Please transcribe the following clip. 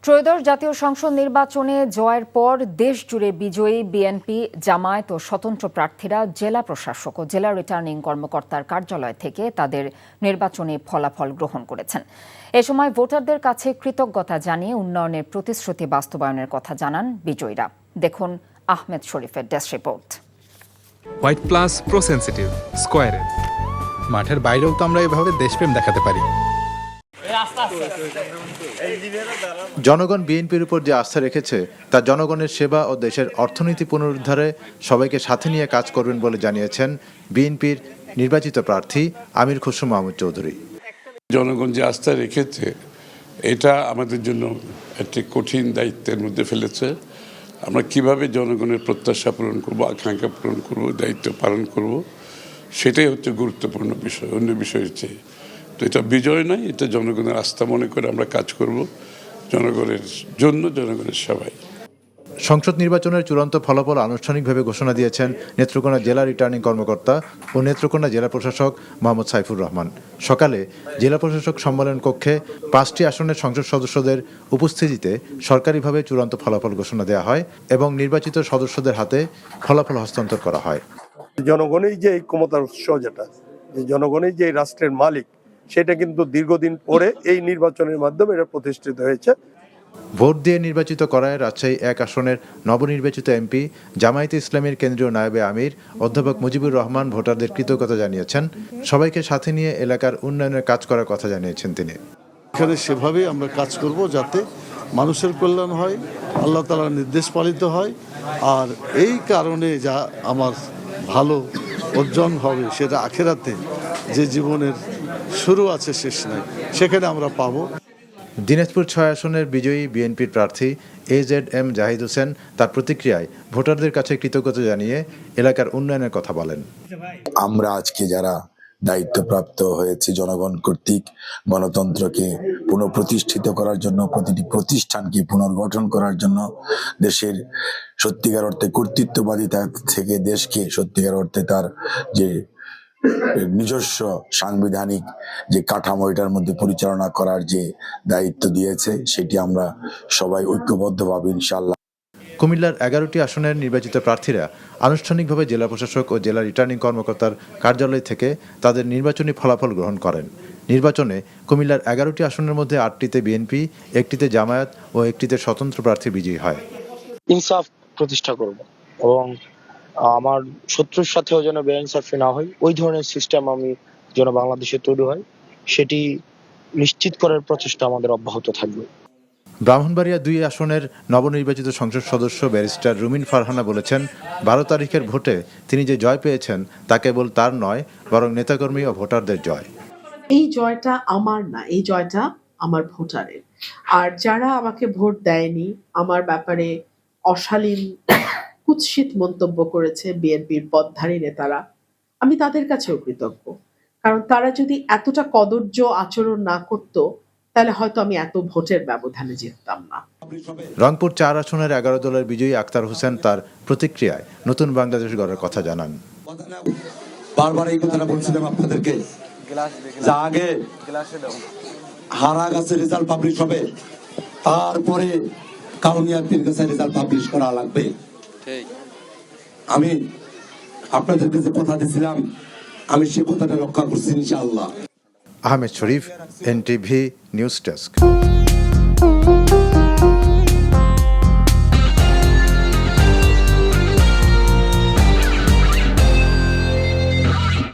ত্রয়োদশ জাতীয় সংসদ নির্বাচনে জয়ের পর দেশ জুড়ে বিজয়ী বিএনপি, জামায়াত ও স্বতন্ত্র প্রার্থীরা জেলা প্রশাসক ও জেলা রিটার্নিং কর্মকর্তার কার্যালয় থেকে তাদের নির্বাচনী ফলাফল গ্রহণ করেছেন। এ সময় ভোটারদের কাছে কৃতজ্ঞতা জানিয়ে উন্নয়নের প্রতিশ্রুতি বাস্তবায়নের কথা জানান বিজয়ীরা। দেখুন আহমেদ শরীফের desk report. White plus pro sensitive স্কয়ারে মাঠের বাইরেও তো আমরা এভাবে দেশপ্রেম দেখাতে পারি। জনগণ বিএনপির উপর যে আস্থা রেখেছে তা জনগণের সেবা ও দেশের অর্থনীতি পুনরুদ্ধারে সবাইকে সাথে নিয়ে কাজ করবেন বলে জানিয়েছেন বিএনপির নির্বাচিত প্রার্থী আমির খসরু মাহমুদ চৌধুরী। জনগণ যে আস্থা রেখেছে এটা আমাদের জন্য একটি কঠিন দায়িত্বের মধ্যে ফেলেছে। আমরা কিভাবে জনগণের প্রত্যাশা পূরণ করব, আকাঙ্ক্ষা পূরণ করব, দায়িত্ব পালন করব, সেটাই হচ্ছে গুরুত্বপূর্ণ বিষয়, অন্য বিষয়ের চেয়ে। তো এটা বিজয় নয়, এটা জনগণের আস্থা মনে করে আমরা কাজ করব, জনগণের জন্য, জনগণের সেবায়। সংসদ নির্বাচনের চূড়ান্ত ফলাফল আনুষ্ঠানিকভাবে ঘোষণা দিয়েছেন নেত্রকোনা জেলা রিটার্নিং কর্মকর্তা ও নেত্রকোনা জেলা প্রশাসক মোহাম্মদ সাইফুর রহমান। সকালে জেলা প্রশাসক সম্মেলন কক্ষে 5টি আসনের সংসদ সদস্যদের উপস্থিতিতে সরকারিভাবে চূড়ান্ত ফলাফল ঘোষণা দেওয়া হয় এবং নির্বাচিত সদস্যদের হাতে ফলাফল হস্তান্তর করা হয়। জনগণই যে এই ক্ষমতার উৎস, যেটা জনগণই যে রাষ্ট্রের মালিক, সেটা কিন্তু দীর্ঘদিন পরে এই নির্বাচনের মাধ্যমে এটা প্রতিষ্ঠিত হয়েছে। ভোট দিয়ে নির্বাচিত করায় রাজশাহী 1 আসনের নবনির্বাচিত এমপি, জামায়াতে ইসলামীর কেন্দ্রীয় নায়েবে আমির অধ্যাপক মুজিবুর রহমান ভোটারদের কৃতজ্ঞতা জানিয়েছেন। সবাইকে সাথে নিয়ে এলাকার উন্নয়নের কাজ করার কথা জানিয়েছেন তিনি। এখানে সেভাবেই আমরা কাজ করব যাতে মানুষের কল্যাণ হয়, আল্লাহ তাআলার নির্দেশ পালিত হয়, আর এই কারণে যা আমার ভালো অর্জন হবে সেটা আখেরাতে যে জীবনের শুরু আছে শেষ নাই, সেখানে আমরা পাবো। দিনাজপুর 6 আসনের বিজয়ী বিএনপির প্রার্থী AZM জাহিদ হোসেন তার প্রতিক্রিয়ায় ভোটারদের কাছে কৃতজ্ঞতা জানিয়ে এলাকার উন্নয়নের কথা বলেন। আমরা আজকে যারা দায়িত্বপ্রাপ্ত হয়েছে জনগণ কর্তৃক গণতন্ত্রকে পুনঃপ্রতিষ্ঠিত করার জন্য, প্রতিটি প্রতিষ্ঠানকে পুনর্গঠন করার জন্য, দেশের সত্যিকার অর্থে কর্তৃত্ববাদিতা থেকে দেশকে সত্যিকার অর্থে তার যে নিজস্ব সাংবিধানিক যে কাঠামো এটার মধ্যে পরিচালনা করার যে দায়িত্ব দিয়েছে, সেটি আমরা সবাই ঐক্যবদ্ধভাবে ইনশাআল্লাহ। কুমিল্লার 11টি আসনের নির্বাচিত প্রার্থীরা আনুষ্ঠানিকভাবে জেলা প্রশাসক ও জেলা রিটার্নিং কর্মকর্তার কার্যালয় থেকে তাদের নির্বাচনী ফলাফল গ্রহণ করেন। নির্বাচনে কুমিল্লার 11টি আসনের মধ্যে 8টিতে বিএনপি, 1টিতে জামায়াত ও 1টিতে স্বতন্ত্র প্রার্থী বিজয়ী হয়। ইনসাফ প্রতিষ্ঠা করব এবং আমার শত্রুর সাথেও যেন বেইনসাফি না হয়, ওই ধরনের সিস্টেম আমি যেন বাংলাদেশে তৈরি হয়, সেটি নিশ্চিত করার প্রচেষ্টা আমাদের অব্যাহত থাকবে। ব্রাহ্মণবাড়িয়া 2 আসনের নবনির্বাচিত সংসদ সদস্য ব্যারিস্টার রুমিন ফারহানা বলেছেন, 12 তারিখের ভোটে তিনি যে জয় পেয়েছেন তা কেবল তার নয়, বরং নেতাকর্মী ও ভোটারদের জয়। এই জয়টা আমার না, এই জয়টা আমার ভোটারের। আর যারা আমাকে ভোট দেয়নি, আমার ব্যাপারে অশালীন কুৎসিত মন্তব্য করেছে বিএনপির পদধারী নেতারা, আমি তাদের কাছেও কৃতজ্ঞ। কারণ তারা যদি এতটা কদর্য আচরণ না করত, তাহলে হয়তো আমি এত ভোটের ব্যবধানে জিততাম না। রংপুর 4 আসনের 11 দলের বিজয়ী আক্তার হোসেন তার প্রতিক্রিয়ায় নতুন বাংলাদেশ গড়ার কথা জানান। বারবার এই কথাটা বলছিলাম আপনাদেরকে, যা আগে হারা গাছে রেজাল্ট পাবলিশ হবে, তারপরে কাউনিয়ার পীর গাছে রেজাল্ট পাবলিশ করা লাগবে। আমি আপনাদেরকে যে কথা দিয়েছিলাম, আমি সে কথাটা রক্ষা করছি ইনশাআল্লাহ। আহমেদ শরীফ, NTV নিউজ ডেস্ক।